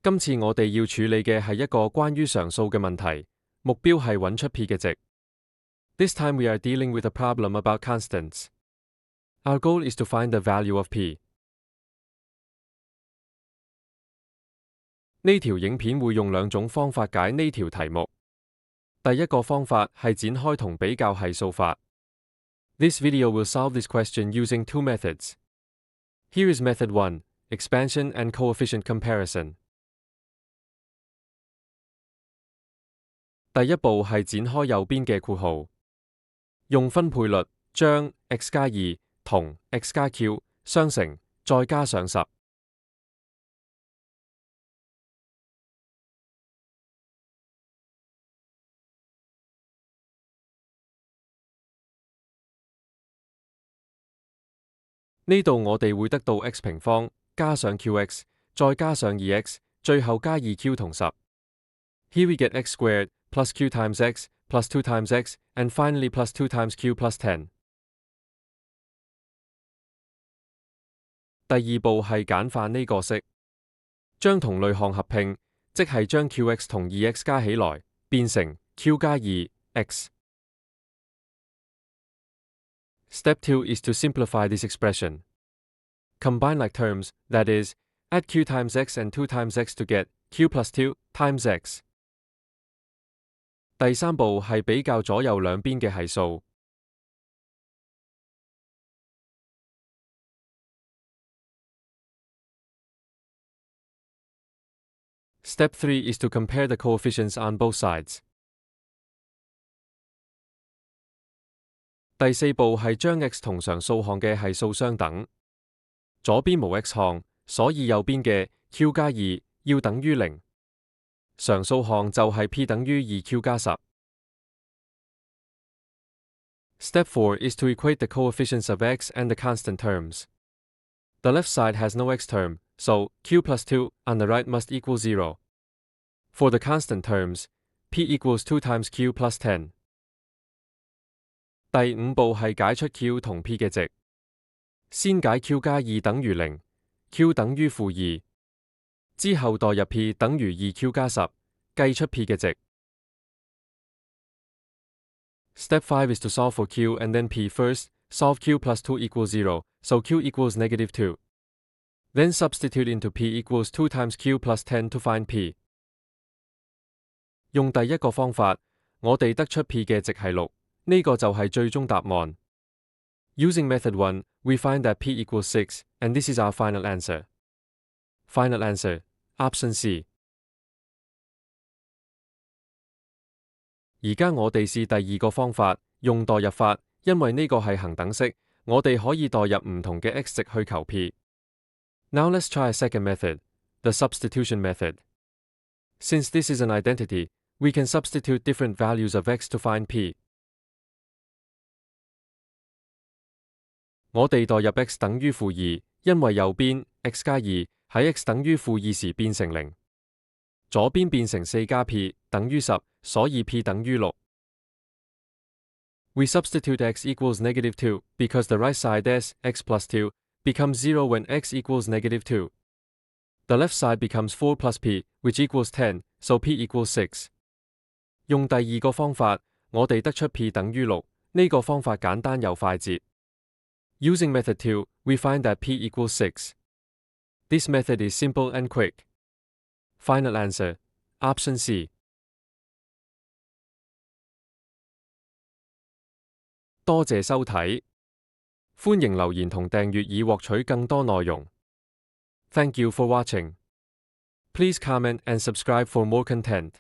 今次我哋要處理嘅係一個關於常數嘅問題，目標係揾出 p 嘅值。This time we are dealing with a problem about constants. Our goal is to find the value of p. 呢條影片會用兩種方法解呢條題目。第一個方法係展開同比較係數法。This video will solve this question using two methods. Here is method 1, expansion and coefficient comparison. 第一步係展開右邊嘅括號，用分配律將 x 加2同 x 加 q 相乘，再加上10。呢度我哋會得到 x 平方加上 qx 再加上 2x 最後加 2q 同10。Here we get x squared plus q times x plus 2 times x and finally plus 2 times q plus 10。第二步係簡化呢個式，將同類項合併，即係將 qx 同 2x 加起來，變成 q 加 2x。Step 2 is to simplify this expression. Combine like terms, that is, add q times x and 2 times x to get q plus 2 times x. 第三步係比較左右兩邊嘅係數。Step 3 is to compare the coefficients on both sides. 第四步係將 x 同常數項嘅係數相等。左邊無 x 項，所以右邊嘅 q 加2要等於0。常數項就係 p 等於 2q 加10。Step 4 is to equate the coefficients of x and the constant terms. The left side has no x term, so q plus 2 on the right must equal 0. For the constant terms, p equals 2 times q plus 10. 第五步係解出 q 同 p 嘅值。先解 q 加2等於0 ，q 等於負2，之後代入 p 等於 2q 加10，計出 p 嘅值。Step 5 is to solve for q and then p first. Solve q plus 2 equals 0, so q equals negative 2. Then substitute into p equals 2 times q plus 10 to find p. 用第一個方法，我哋得出 p 嘅值係6，呢個就係最終答案。Using method 1, we find that p equals 6, and this is our final answer. Final answer, option C. 而家我哋試第二個方法，用代入法，因為呢個係恒等式，我哋可以代入唔同嘅 x 值去求 p. Now let's try a second method, the substitution method. Since this is an identity, we can substitute different values of x to find p. 我哋代入 x 等於負2，因為右邊 x 加2喺 x 等於負2時變成0，左邊變成4加 p 等於10，所以 p 等於6。We substitute x equals negative 2 because the right side s, x plus 2, becomes 0 when x equals negative 2. The left side becomes 4 plus p, which equals 10, so p equals 6. 用第二個方法，我哋得出 p 等於6，呢個方法簡單又快捷。Using method 2, we find that p equals 6. This method is simple and quick. Final answer, option C. 多謝收睇，歡迎留言同訂閱以獲取更多內容。Thank you for watching. Please comment and subscribe for more content.